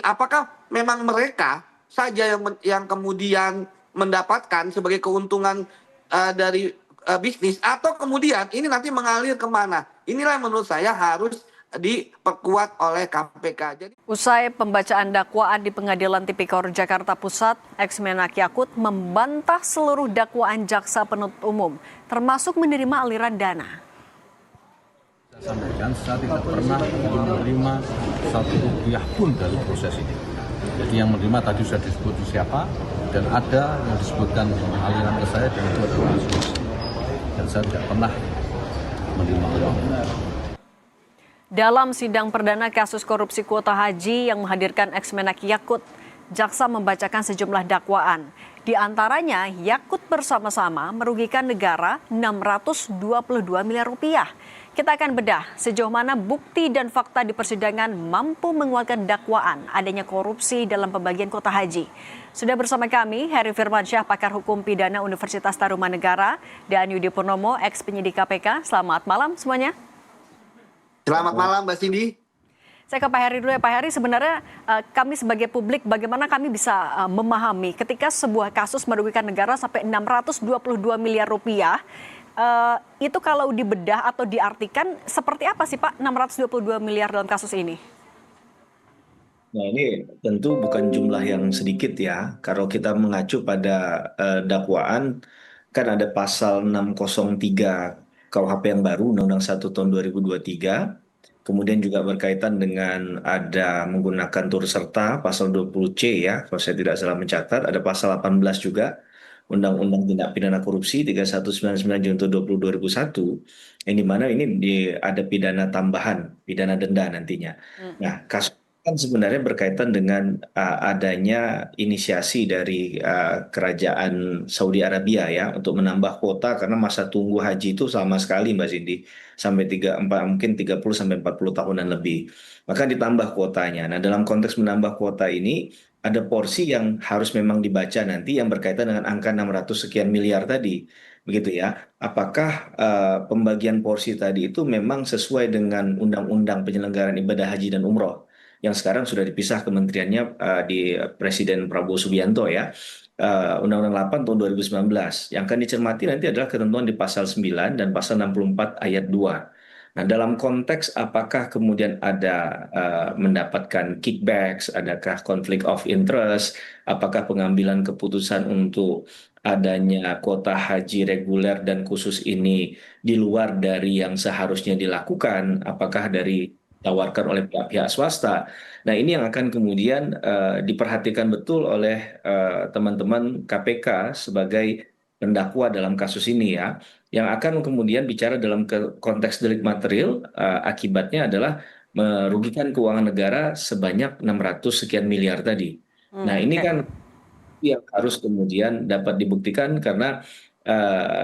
apakah memang mereka saja yang kemudian mendapatkan sebagai keuntungan dari bisnis, atau kemudian ini nanti mengalir kemana? Inilah yang menurut saya harus diperkuat oleh KPK. Jadi, usai pembacaan dakwaan di Pengadilan Tipikor Jakarta Pusat, ex-Menak Yakut membantah seluruh dakwaan jaksa penuntut umum, termasuk menerima aliran dana. Saya sampaikan, saya tidak pernah menerima satu rupiah pun dari proses ini. Jadi yang menerima tadi sudah disebut siapa, dan ada yang disebutkan aliran ke saya, dan itu adalah asumsi. Dan saya tidak pernah menerima uang. Dalam sidang perdana kasus korupsi kuota haji yang menghadirkan ex-Menak Yakut, jaksa membacakan sejumlah dakwaan. Di antaranya, Yakut bersama-sama merugikan negara 622 miliar rupiah. Kita akan bedah sejauh mana bukti dan fakta di persidangan mampu menguatkan dakwaan adanya korupsi dalam pembagian kuota haji. Sudah bersama kami Heri Firmansyah, pakar hukum pidana Universitas Tarumanegara, dan Yudi Purnomo, ex-penyidik KPK. Selamat malam semuanya. selamat malam Mbak Cindy. Saya ke Pak Heri dulu ya. Pak Heri, sebenarnya kami sebagai publik, bagaimana kami bisa memahami ketika sebuah kasus merugikan negara sampai 622 miliar rupiah, itu kalau dibedah atau diartikan seperti apa sih Pak 622 miliar dalam kasus ini? Nah, ini tentu bukan jumlah yang sedikit ya. Kalau kita mengacu pada dakwaan, kan ada pasal 603 KUHP yang baru, Undang-Undang 1 tahun 2023. Kemudian juga berkaitan dengan ada menggunakan turut serta, pasal 20C ya, kalau saya tidak salah mencatat. Ada pasal 18 juga, Undang-Undang Tindak Pidana Korupsi 3199 Junto 20 2001, yang dimana ini ada pidana tambahan, pidana denda nantinya. Nah, kasus kan sebenarnya berkaitan dengan adanya inisiasi dari kerajaan Saudi Arabia ya untuk menambah kuota, karena masa tunggu haji itu sama sekali Mbak Cindy, sampai 30 sampai 40 tahunan lebih. Maka ditambah kuotanya. Nah, dalam konteks menambah kuota ini ada porsi yang harus memang dibaca nanti yang berkaitan dengan angka 600 sekian miliar tadi. Begitu ya. Apakah pembagian porsi tadi itu memang sesuai dengan Undang-Undang Penyelenggaraan Ibadah Haji dan Umroh yang sekarang sudah dipisah kementeriannya di Presiden Prabowo Subianto ya, Undang-Undang 8 tahun 2019. Yang akan dicermati nanti adalah ketentuan di pasal 9 dan pasal 64 ayat 2. Nah, dalam konteks apakah kemudian ada mendapatkan kickbacks, adakah konflik of interest, apakah pengambilan keputusan untuk adanya kuota haji reguler dan khusus ini di luar dari yang seharusnya dilakukan, apakah dari ditawarkan oleh pihak-pihak swasta. Nah, ini yang akan kemudian diperhatikan betul oleh teman-teman KPK sebagai pendakwa dalam kasus ini ya, yang akan kemudian bicara dalam konteks delik material, akibatnya adalah merugikan keuangan negara sebanyak 600 sekian miliar tadi. Nah, ini kan yang harus kemudian dapat dibuktikan, karena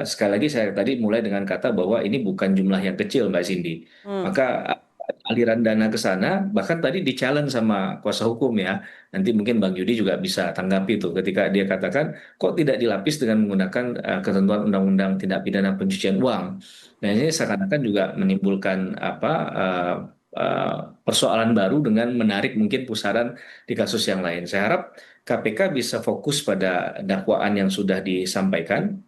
sekali lagi saya tadi mulai dengan kata bahwa ini bukan jumlah yang kecil Mbak Cindy. Maka aliran dana ke sana bahkan tadi di-challenge sama kuasa hukum ya. Nanti mungkin Bang Yudi juga bisa tanggapi itu ketika dia katakan kok tidak dilapis dengan menggunakan ketentuan Undang-Undang Tindak Pidana Pencucian Uang. Nah, ini seakan-akan juga menimbulkan persoalan baru dengan menarik mungkin pusaran di kasus yang lain. Saya harap KPK bisa fokus pada dakwaan yang sudah disampaikan,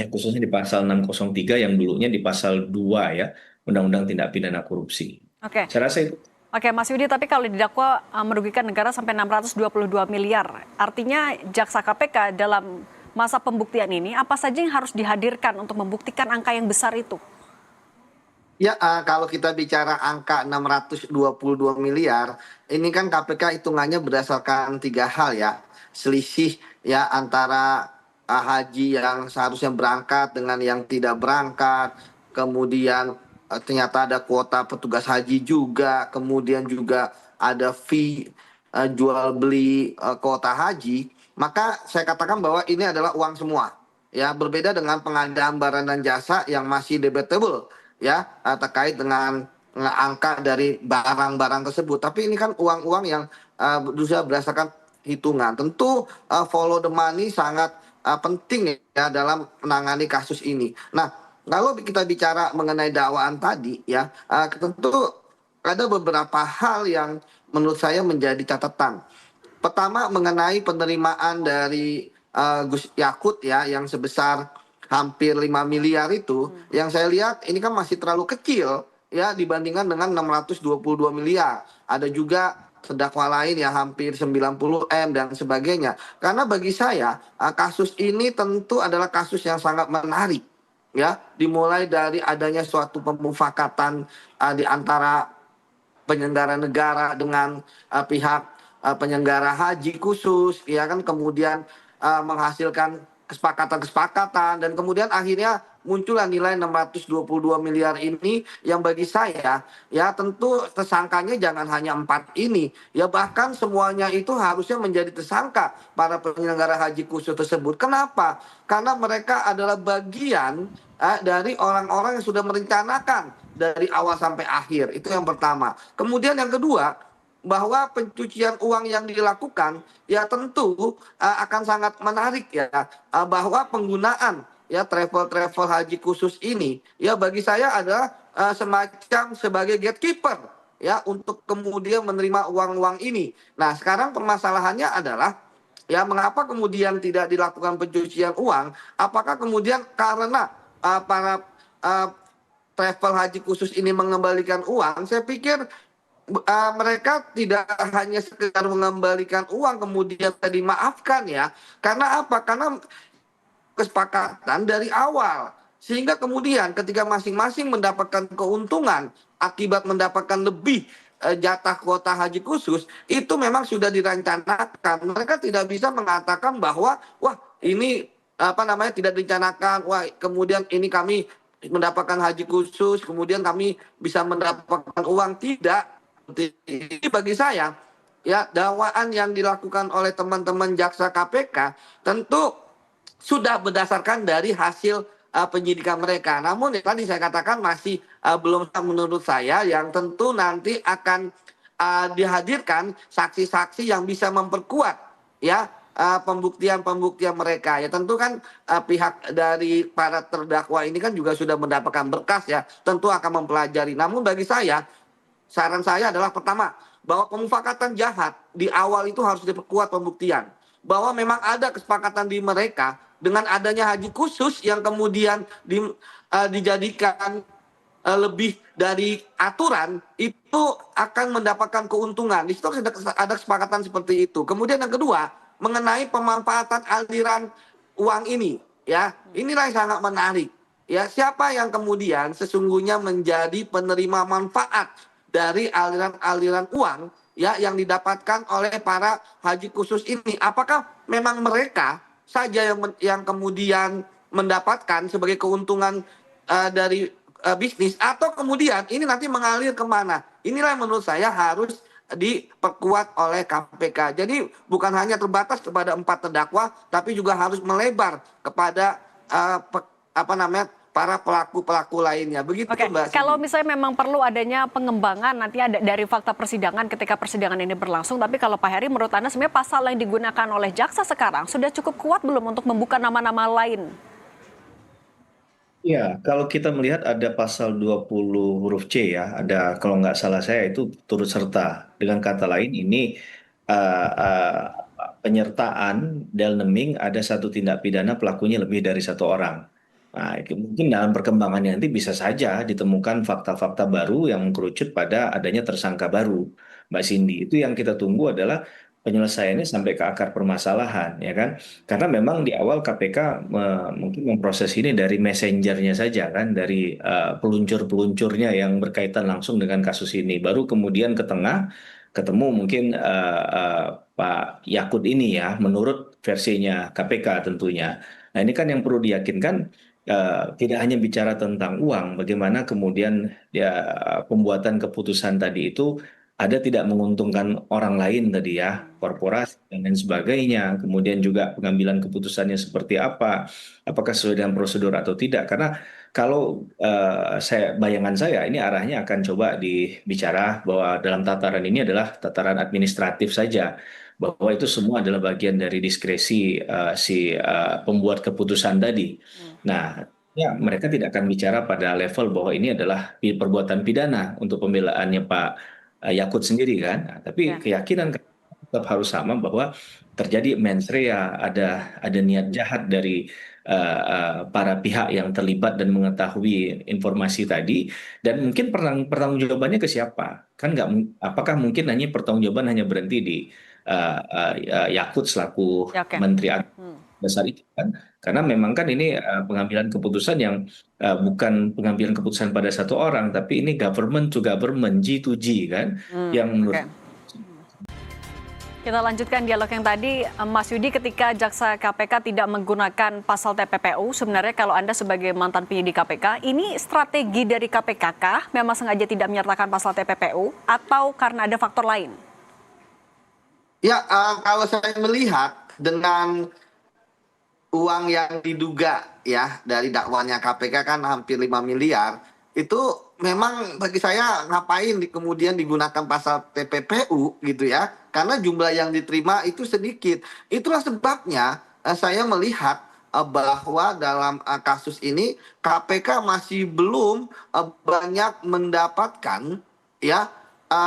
khususnya di pasal 603 yang dulunya di pasal 2 ya, Undang-Undang Tindak Pidana Korupsi. Oke. Saya rasa itu. Oke, Mas Yudi, tapi kalau didakwa merugikan negara sampai 622 miliar, artinya jaksa KPK dalam masa pembuktian ini apa saja yang harus dihadirkan untuk membuktikan angka yang besar itu? Ya, kalau kita bicara angka 622 miliar, ini kan KPK hitungannya berdasarkan 3 hal ya. Selisih ya antara haji yang seharusnya berangkat dengan yang tidak berangkat, kemudian ternyata ada kuota petugas haji juga, kemudian juga ada fee jual beli kuota haji. Maka saya katakan bahwa ini adalah uang semua. Ya, berbeda dengan pengadaan barang dan jasa yang masih debatable ya, terkait dengan angka dari barang-barang tersebut. Tapi ini kan uang-uang yang berusaha berdasarkan hitungan. Tentu follow the money sangat penting ya dalam menangani kasus ini. Nah, kalau kita bicara mengenai dakwaan tadi ya, tentu ada beberapa hal yang menurut saya menjadi catatan. Pertama mengenai penerimaan dari Gus Yakut ya yang sebesar hampir 5 miliar itu, yang saya lihat ini kan masih terlalu kecil ya dibandingkan dengan 622 miliar. Ada juga terdakwa lain ya hampir 90 M dan sebagainya. Karena bagi saya kasus ini tentu adalah kasus yang sangat menarik ya, dimulai dari adanya suatu pemufakatan di antara penyelenggara negara dengan pihak penyelenggara haji khusus ya kan, kemudian menghasilkan kesepakatan-kesepakatan dan kemudian akhirnya muncullah nilai 622 miliar ini yang bagi saya ya tentu tersangkanya jangan hanya 4 ini ya, bahkan semuanya itu harusnya menjadi tersangka para penyelenggara haji khusus tersebut. Kenapa? Karena mereka adalah bagian dari orang-orang yang sudah merencanakan dari awal sampai akhir. Itu yang pertama. Kemudian yang kedua, bahwa pencucian uang yang dilakukan ya tentu akan sangat menarik ya, bahwa penggunaan ya travel haji khusus ini ya bagi saya adalah semacam sebagai gatekeeper ya untuk kemudian menerima uang-uang ini. Nah, sekarang permasalahannya adalah ya mengapa kemudian tidak dilakukan pencucian uang? Apakah kemudian karena para travel haji khusus ini mengembalikan uang? Saya pikir mereka tidak hanya sekedar mengembalikan uang kemudian dimaafkan ya. Karena apa? Karena kesepakatan dari awal. Sehingga kemudian ketika masing-masing mendapatkan keuntungan akibat mendapatkan lebih jatah kuota haji khusus, itu memang sudah direncanakan. Mereka tidak bisa mengatakan bahwa wah ini tidak direncanakan, wah kemudian ini kami mendapatkan haji khusus, kemudian kami bisa mendapatkan uang. Tidak. Ini bagi saya ya dakwaan yang dilakukan oleh teman-teman jaksa KPK tentu sudah berdasarkan dari hasil penyidikan mereka. Namun tadi saya katakan masih belum menurut saya, yang tentu nanti akan dihadirkan saksi-saksi yang bisa memperkuat ya pembuktian-pembuktian mereka. Ya tentu kan pihak dari para terdakwa ini kan juga sudah mendapatkan berkas ya, tentu akan mempelajari. Namun bagi saya, saran saya adalah pertama, bahwa pemufakatan jahat di awal itu harus diperkuat pembuktian. Bahwa memang ada kesepakatan di mereka dengan adanya haji khusus yang kemudian dijadikan lebih dari aturan, itu akan mendapatkan keuntungan. Di situ ada kesepakatan seperti itu. Kemudian yang kedua, mengenai pemanfaatan aliran uang ini, ya inilah yang sangat menarik. Ya, siapa yang kemudian sesungguhnya menjadi penerima manfaat dari aliran-aliran uang ya yang didapatkan oleh para haji khusus ini? Apakah memang mereka saja yang kemudian mendapatkan sebagai keuntungan dari bisnis, atau kemudian ini nanti mengalir kemana? Inilah yang menurut saya harus diperkuat oleh KPK. Jadi bukan hanya terbatas kepada 4 terdakwa, tapi juga harus melebar kepada para pelaku-pelaku lainnya. Begitu Mbak. Kalau misalnya memang perlu adanya pengembangan nanti ada dari fakta persidangan ketika persidangan ini berlangsung, tapi kalau Pak Heri menurut Anda sebenarnya pasal yang digunakan oleh jaksa sekarang sudah cukup kuat belum untuk membuka nama-nama lain? Ya, kalau kita melihat ada pasal 20 huruf C ya, ada kalau nggak salah saya itu turut serta. Dengan kata lain ini uh, uh, penyertaan dalam naming ada satu tindak pidana pelakunya lebih dari 1 orang. Nah, mungkin dalam perkembangannya nanti bisa saja ditemukan fakta-fakta baru yang mengkerucut pada adanya tersangka baru, Mbak Cindy. Itu yang kita tunggu adalah penyelesaiannya sampai ke akar permasalahan, ya kan? Karena memang di awal KPK mungkin memproses ini dari messengernya saja kan, dari peluncur-peluncurnya yang berkaitan langsung dengan kasus ini. Baru kemudian ke tengah ketemu mungkin Pak Yakut ini ya, menurut versinya KPK tentunya. Nah ini kan yang perlu diyakinkan, tidak hanya bicara tentang uang, bagaimana kemudian ya pembuatan keputusan tadi itu ada tidak menguntungkan orang lain tadi ya, korporasi dan lain sebagainya. Kemudian juga pengambilan keputusannya seperti apa, apakah sesuai dengan prosedur atau tidak. Karena kalau bayangan saya ini arahnya akan coba dibicara bahwa dalam tataran ini adalah tataran administratif saja, bahwa itu semua adalah bagian dari diskresi si pembuat keputusan tadi. Nah, ya mereka tidak akan bicara pada level bahwa ini adalah perbuatan pidana untuk pembelaannya Pak Yakut sendiri kan. Nah, tapi Ya. keyakinan tetap harus sama bahwa terjadi mens rea, ada niat jahat dari para pihak yang terlibat dan mengetahui informasi tadi, dan mungkin pertanggungjawabannya ke siapa? Kan nggak, apakah mungkin hanya pertanggungjawaban hanya berhenti di Yakut selaku Ya, oke. Menteri Hmm. Besar itu kan? Karena memang kan ini pengambilan keputusan yang bukan pengambilan keputusan pada satu orang, tapi ini government to government, G to G kan, yang menurut. Oke. Kita lanjutkan dialog yang tadi, Mas Yudi, ketika jaksa KPK tidak menggunakan pasal TPPU, sebenarnya kalau Anda sebagai mantan penyidik KPK, ini strategi dari KPK kah? Memang sengaja tidak menyertakan pasal TPPU atau karena ada faktor lain? Ya, kalau saya melihat dengan uang yang diduga ya dari dakwaannya KPK kan hampir 5 miliar, itu memang bagi saya ngapain kemudian digunakan pasal TPPU gitu ya, karena jumlah yang diterima itu sedikit. Itulah sebabnya saya melihat bahwa dalam kasus ini KPK masih belum banyak mendapatkan ya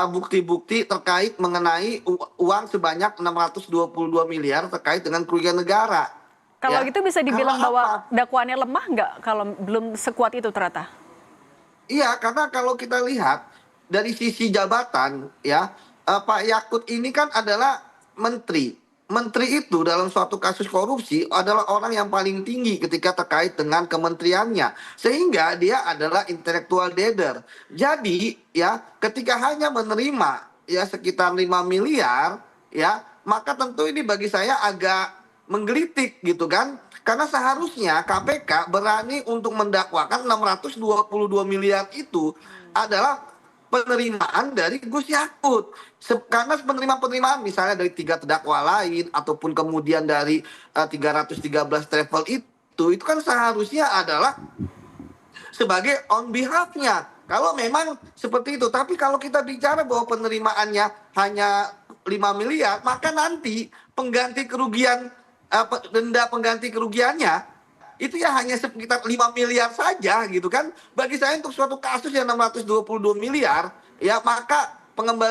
bukti-bukti terkait mengenai uang sebanyak 622 miliar terkait dengan kerugian negara. Kalau Ya, gitu bisa karena dibilang bahwa apa? dakwaannya lemah nggak kalau belum sekuat itu ternyata? Iya, karena kalau kita lihat dari sisi jabatan, ya, Pak Yakut ini kan adalah menteri. Menteri itu dalam suatu kasus korupsi adalah orang yang paling tinggi ketika terkait dengan kementeriannya, sehingga dia adalah intellectual leader. Jadi, ya, ketika hanya menerima ya sekitar 5 miliar, ya, maka tentu ini bagi saya agak menggelitik gitu kan. Karena seharusnya KPK berani untuk mendakwakan 622 miliar itu adalah penerimaan dari Gus Yakut. Karena penerimaan misalnya dari 3 terdakwa lain ataupun kemudian dari 313 travel itu kan seharusnya adalah sebagai on behalf-nya. Kalau memang seperti itu, tapi kalau kita bicara bahwa penerimaannya hanya 5 miliar, maka nanti pengganti kerugian denda pengganti kerugiannya itu ya hanya sekitar 5 miliar saja gitu kan. Bagi saya untuk suatu kasus yang 622 miliar ya, maka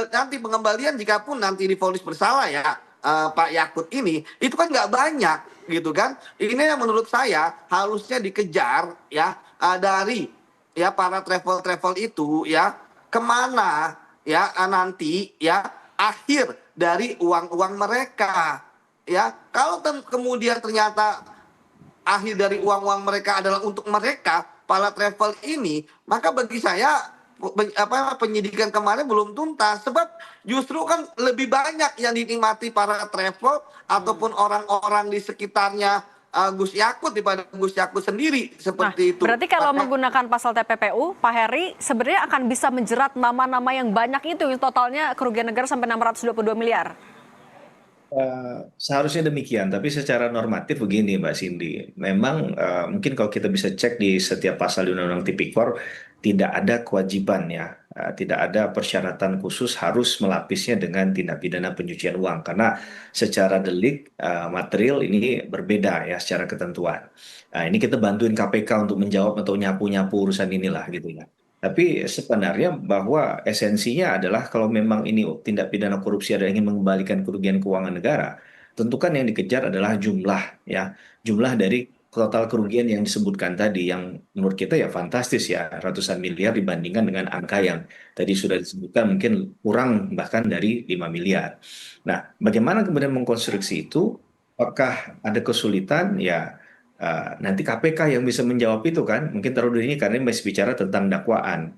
nanti pengembalian jika pun nanti divonis bersalah ya Pak Yakut ini itu kan nggak banyak gitu kan. Ini yang menurut saya harusnya dikejar ya dari ya para travel itu ya kemana ya nanti ya akhir dari uang-uang mereka ya. Kalau kemudian ternyata akhir dari uang-uang mereka adalah untuk mereka para travel ini, maka bagi saya penyidikan kemarin belum tuntas, sebab justru kan lebih banyak yang dinikmati para travel ataupun orang-orang di sekitarnya Gus Yakut daripada Gus Yakut sendiri Nah, seperti itu. berarti kalau Maka menggunakan pasal TPPU, Pak Heri sebenarnya akan bisa menjerat nama-nama yang banyak itu, yang totalnya kerugian negara sampai 622 miliar. Seharusnya demikian, tapi secara normatif begini Mbak Cindy, memang mungkin kalau kita bisa cek di setiap pasal di Undang-Undang Tipikor tidak ada kewajiban ya, tidak ada persyaratan khusus harus melapisnya dengan tindak pidana pencucian uang, karena secara delik material ini berbeda ya secara ketentuan. Nah, ini kita bantuin KPK untuk menjawab atau nyapu-nyapu urusan inilah gitu ya. Tapi sebenarnya bahwa esensinya adalah kalau memang ini tindak pidana korupsi ada ingin mengembalikan kerugian keuangan negara, tentu kan yang dikejar adalah jumlah ya, jumlah dari total kerugian yang disebutkan tadi yang menurut kita ya fantastis ya, ratusan miliar dibandingkan dengan angka yang tadi sudah disebutkan mungkin kurang bahkan dari 5 miliar. Nah, bagaimana kemudian mengkonstruksi itu? Apakah ada kesulitan? Ya, nanti KPK yang bisa menjawab itu kan, mungkin terlalu dini karena ini masih bicara tentang dakwaan.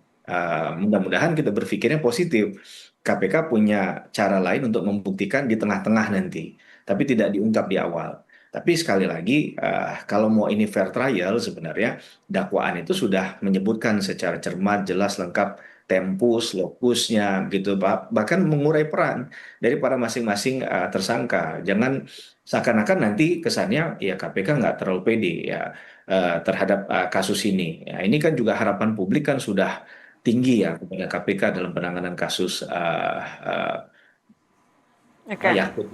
Mudah-mudahan kita berpikirnya positif. KPK punya cara lain untuk membuktikan di tengah-tengah nanti, tapi tidak diungkap di awal. Tapi sekali lagi, kalau mau ini fair trial, sebenarnya dakwaan itu sudah menyebutkan secara cermat, jelas, lengkap tempus, lokusnya, gitu, bahkan mengurai peran daripada masing-masing tersangka. Jangan seakan-akan nanti kesannya ya KPK nggak terlalu pede ya terhadap kasus ini. Ya, ini kan juga harapan publik kan sudah tinggi ya kepada KPK dalam penanganan kasus Oke. Yakut.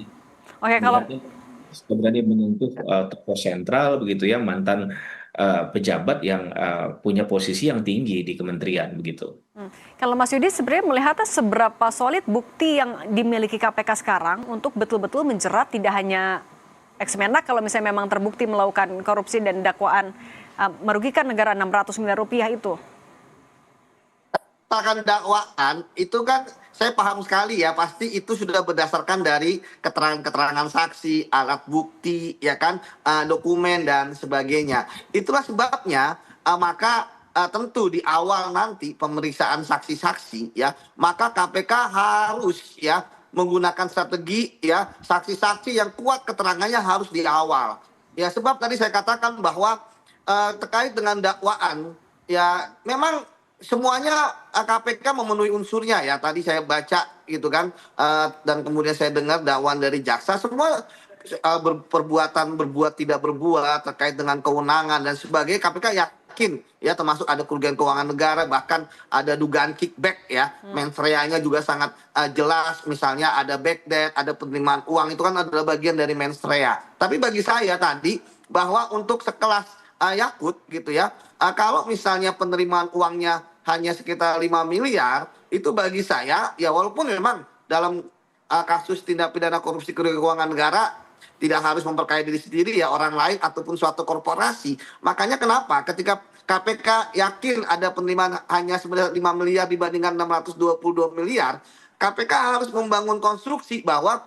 Oke, kalau Melihatnya berani menyentuh tokoh sentral begitu ya, mantan pejabat yang punya posisi yang tinggi di kementerian begitu. Kalau Mas Yudi sebenarnya melihatnya seberapa solid bukti yang dimiliki KPK sekarang untuk betul-betul menjerat tidak hanya ex-Menak kalau misalnya memang terbukti melakukan korupsi dan dakwaan merugikan negara 600 miliar rupiah itu. Misalkan dakwaan itu kan saya paham sekali ya, pasti itu sudah berdasarkan dari keterangan-keterangan saksi, alat bukti, ya kan, dokumen dan sebagainya. Itulah sebabnya maka tentu di awal nanti pemeriksaan saksi-saksi ya, maka KPK harus ya menggunakan strategi ya, saksi-saksi yang kuat keterangannya harus di awal. Ya sebab tadi saya katakan bahwa terkait dengan dakwaan ya memang semuanya KPK memenuhi unsurnya ya. Tadi saya baca gitu kan, dan kemudian saya dengar dakwaan dari jaksa semua perbuatan berbuat tidak berbuat terkait dengan kewenangan dan sebagainya. KPK yakin ya, termasuk ada kerugian keuangan negara, bahkan ada dugaan kickback ya. Mens rea-nya juga sangat jelas, misalnya ada back debt, ada penerimaan uang, itu kan adalah bagian dari mens rea. Tapi bagi saya tadi bahwa untuk sekelas Yakut gitu ya, kalau misalnya penerimaan uangnya hanya sekitar 5 miliar, itu bagi saya ya walaupun memang dalam kasus tindak pidana korupsi kerugian keuangan negara tidak harus memperkaya diri sendiri ya, orang lain ataupun suatu korporasi. Makanya kenapa ketika KPK yakin ada penerimaan hanya sebenarnya 5 miliar dibandingkan 622 miliar, KPK harus membangun konstruksi bahwa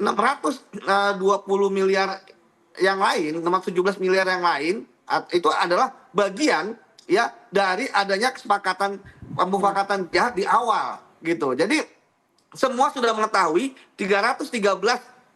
620 miliar yang lain, 617 miliar yang lain itu adalah bagian ya dari adanya kesepakatan pemufakatan jahat di awal gitu. Jadi semua sudah mengetahui 313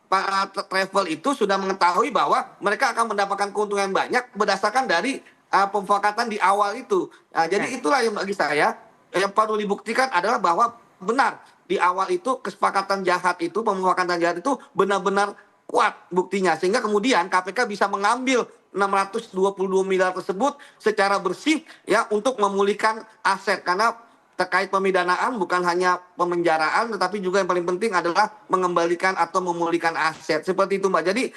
para travel itu sudah mengetahui bahwa mereka akan mendapatkan keuntungan banyak berdasarkan dari pemufakatan di awal itu. Nah, jadi itulah yang bagi saya yang perlu dibuktikan adalah bahwa benar di awal itu kesepakatan jahat itu, pemufakatan jahat itu benar-benar kuat buktinya, sehingga kemudian KPK bisa mengambil 622 miliar tersebut secara bersih ya untuk memulihkan aset, karena terkait pemidanaan bukan hanya pemenjaraan tetapi juga yang paling penting adalah mengembalikan atau memulihkan aset, seperti itu Mbak. Jadi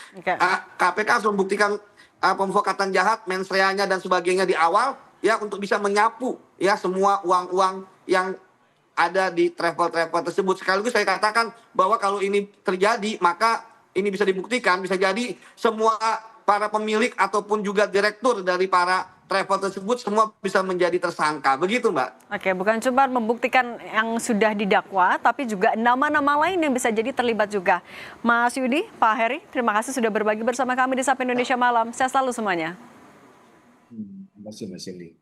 KPK harus membuktikan pemufakatan jahat, mens rea-nya dan sebagainya di awal ya untuk bisa menyapu ya semua uang-uang yang ada di travel-travel tersebut. Sekaligus saya katakan bahwa kalau ini terjadi maka ini bisa dibuktikan, bisa jadi semua para pemilik ataupun juga direktur dari para travel tersebut semua bisa menjadi tersangka. Begitu Mbak. Oke, bukan cuma membuktikan yang sudah didakwa, tapi juga nama-nama lain yang bisa jadi terlibat juga. Mas Yudi, Pak Heri, terima kasih sudah berbagi bersama kami di Sapa Indonesia Malam. Sehat selalu semuanya. Terima kasih Mas Cindy.